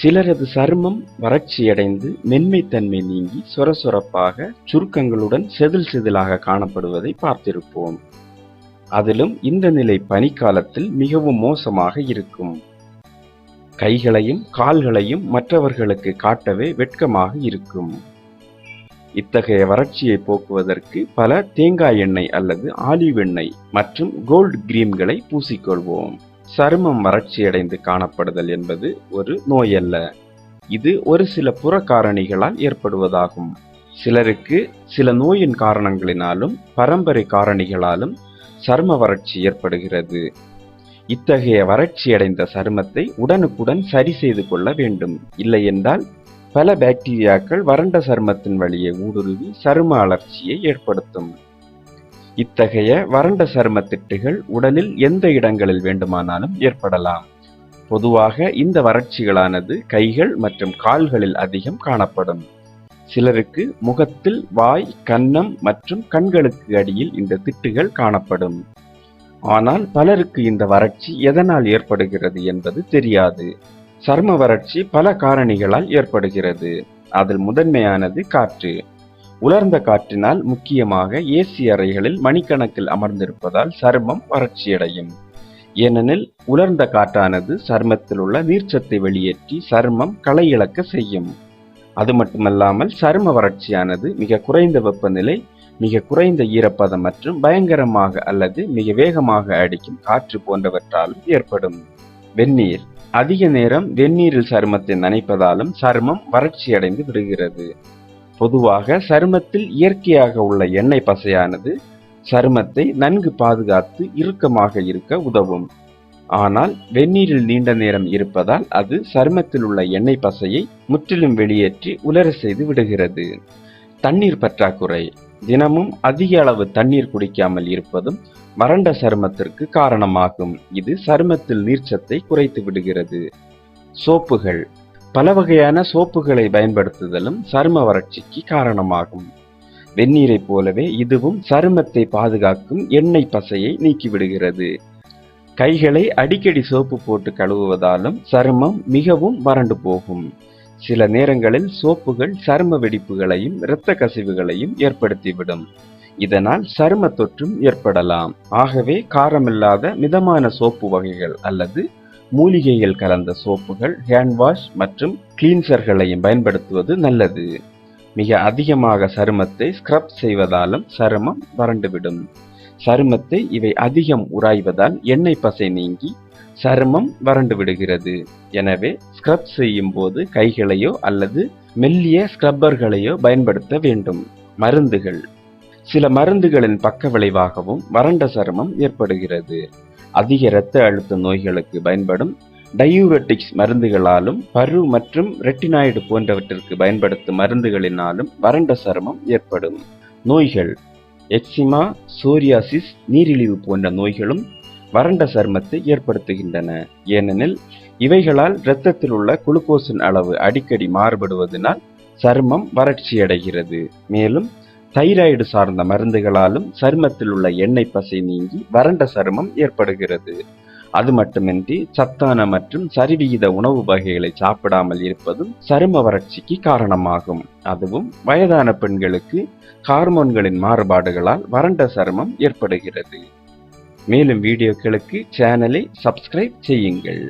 சிலரது சருமம் வறட்சியடைந்து மென்மைத்தன்மை நீங்கி சொரசொரப்பாக சுருக்கங்களுடன் செதில் செதிலாக காணப்படுவதை பார்த்திருப்போம். அதிலும் இந்த நிலை பனிக்காலத்தில் மிகவும் மோசமாக இருக்கும். கைகளையும் கால்களையும் மற்றவர்களுக்கு காட்டவே வெட்கமாக இருக்கும். இத்தகைய வறட்சியை போக்குவதற்கு பல தேங்காய் எண்ணெய் அல்லது ஆலிவ் எண்ணெய் மற்றும் கோல்ட் கிரீம்களை பூசிக்கொள்வோம். சருமம் வறட்சியடைந்து காணப்படுதல் என்பது ஒரு நோய் அல்ல. இது ஒரு சில புற காரணிகளால் ஏற்படுவதாகும். சிலருக்கு சில நோயின் காரணங்களினாலும் பரம்பரை காரணிகளாலும் சரும வறட்சி ஏற்படுகிறது. இத்தகைய வறட்சியடைந்த சருமத்தை உடனுக்குடன் சரி செய்து கொள்ள வேண்டும். இல்லையென்றால் பல பாக்டீரியாக்கள் வறண்ட சருமத்தின் வழியே ஊடுருவி சரும அழற்சியை ஏற்படுத்தும். இத்தகைய வறண்ட சரும திட்டுகள் உடலில் எந்த இடங்களில் வேண்டுமானாலும் ஏற்படலாம். பொதுவாக இந்த வறட்சிகளானது கைகள் மற்றும் கால்களில் அதிகம் காணப்படும். சிலருக்கு முகத்தில், வாய், கன்னம் மற்றும் கண்களுக்கு அடியில் இந்த திட்டுகள் காணப்படும். ஆனால் பலருக்கு இந்த வறட்சி எதனால் ஏற்படுகிறது என்பது தெரியாது. சரும வறட்சி பல காரணிகளால் ஏற்படுகிறது. அதில் முதன்மையானது காற்று. உலர்ந்த காற்றினால், முக்கியமாக ஏசி அறைகளில் மணிக்கணக்கில் அமர்ந்திருப்பதால் சருமம் வறட்சியடையும். ஏனெனில் உலர்ந்த காற்றானது சருமத்தில் உள்ள நீர்ச்சத்தை வெளியேற்றி சருமம் களை இழக்க செய்யும். அது மட்டுமல்லாமல் சரும வறட்சியானது மிக குறைந்த வெப்பநிலை, மிக குறைந்த ஈரப்பதம் மற்றும் பயங்கரமாக அல்லது மிக வேகமாக அடிக்கும் காற்று போன்றவற்றாலும் ஏற்படும். வெந்நீர். அதிக நேரம் வெந்நீரில் சருமத்தை நனைப்பதாலும் சருமம் வறட்சியடைந்து விடுகிறது. பொதுவாக சருமத்தில் இயற்கையாக உள்ள எண்ணெய் பசையானது சருமத்தை நன்கு பாதுகாத்து இறுக்கமாக இருக்க உதவும். ஆனால் வெந்நீரில் நீண்ட நேரம் இருப்பதால் அது சருமத்தில் உள்ள எண்ணெய் பசையை முற்றிலும் வெளியேற்றி உலர செய்து விடுகிறது. தண்ணீர் பற்றாக்குறை. தினமும் அதிக அளவு தண்ணீர் குடிக்காமல் இருப்பதும் வறண்ட சருமத்திற்கு காரணமாகும். இது சருமத்தில் நீர்ச்சத்தை குறைத்து விடுகிறது. சோப்புகள். பல வகையான சோப்புகளை பயன்படுத்துதலும் சரும வறட்சிக்கு காரணமாகும். வெந்நீரை போலவே இதுவும் சருமத்தை பாதுகாக்கும் எண்ணெய் பசையை நீக்கிவிடுகிறது. கைகளை அடிக்கடி சோப்பு போட்டு கழுவுவதாலும் சருமம் மிகவும் வறண்டு போகும். சில நேரங்களில் சோப்புகள் சரும வெடிப்புகளையும் இரத்த கசிவுகளையும் ஏற்படுத்திவிடும். இதனால் சரும தொற்றும் ஏற்படலாம். ஆகவே காரமில்லாத மிதமான சோப்பு வகைகள் அல்லது மூலிகைகள் கலந்த சோப்புகள், ஹேண்ட் வாஷ் மற்றும் கிளீன்சர்களையும் பயன்படுத்துவது நல்லது. மிக அதிகமாக சருமத்தை ஸ்க்ரப் செய்வதாலும் சருமம் வறண்டுவிடும். சருமத்தை இவை அதிகம் உராய்வதால் எண்ணெய் பசை நீங்கி சருமம் வறண்டு விடுகிறது. எனவே ஸ்க்ரப் செய்யும் போது கைகளையோ அல்லது மெல்லிய ஸ்க்ரப்பர்களையோ பயன்படுத்த வேண்டும். மருந்துகள். சில மருந்துகளின் பக்க விளைவாகவும் வறண்ட சருமம் ஏற்படுகிறது. அதிக இரத்த அழுத்த நோய்களுக்கு பயன்படும் டயூரெட்டிக்ஸ் மருந்துகளாலும் பரு மற்றும் ரெட்டினாய்டு போன்றவற்றிற்கு பயன்படுத்தும் மருந்துகளினாலும் வறண்ட சருமம் ஏற்படும். நோய்கள். எக்ஸிமா, சோரியாசிஸ், நீரிழிவு போன்ற நோய்களும் வறண்ட சருமத்தை ஏற்படுத்துகின்றன. ஏனெனில் இவைகளால் இரத்தத்தில் உள்ள குளுக்கோஸின் அளவு அடிக்கடி மாறுபடுவதனால் சருமம் வறட்சியடைகிறது. மேலும் தைராய்டு சார்ந்த மருந்துகளாலும் சருமத்தில் உள்ள எண்ணெய் பசை நீங்கி வறண்ட சருமம் ஏற்படுகிறது. அது மட்டுமின்றி சத்தான மற்றும் சரிவிகித உணவு வகைகளை சாப்பிடாமல் இருப்பதும் சரும வறட்சிக்கு காரணமாகும். அதுவும் வயதான பெண்களுக்கு ஹார்மோன்களின் மாறுபாடுகளால் வறண்ட சருமம் ஏற்படுகிறது. மேலும் வீடியோக்களுக்கு சேனலை சப்ஸ்கிரைப் செய்யுங்கள்.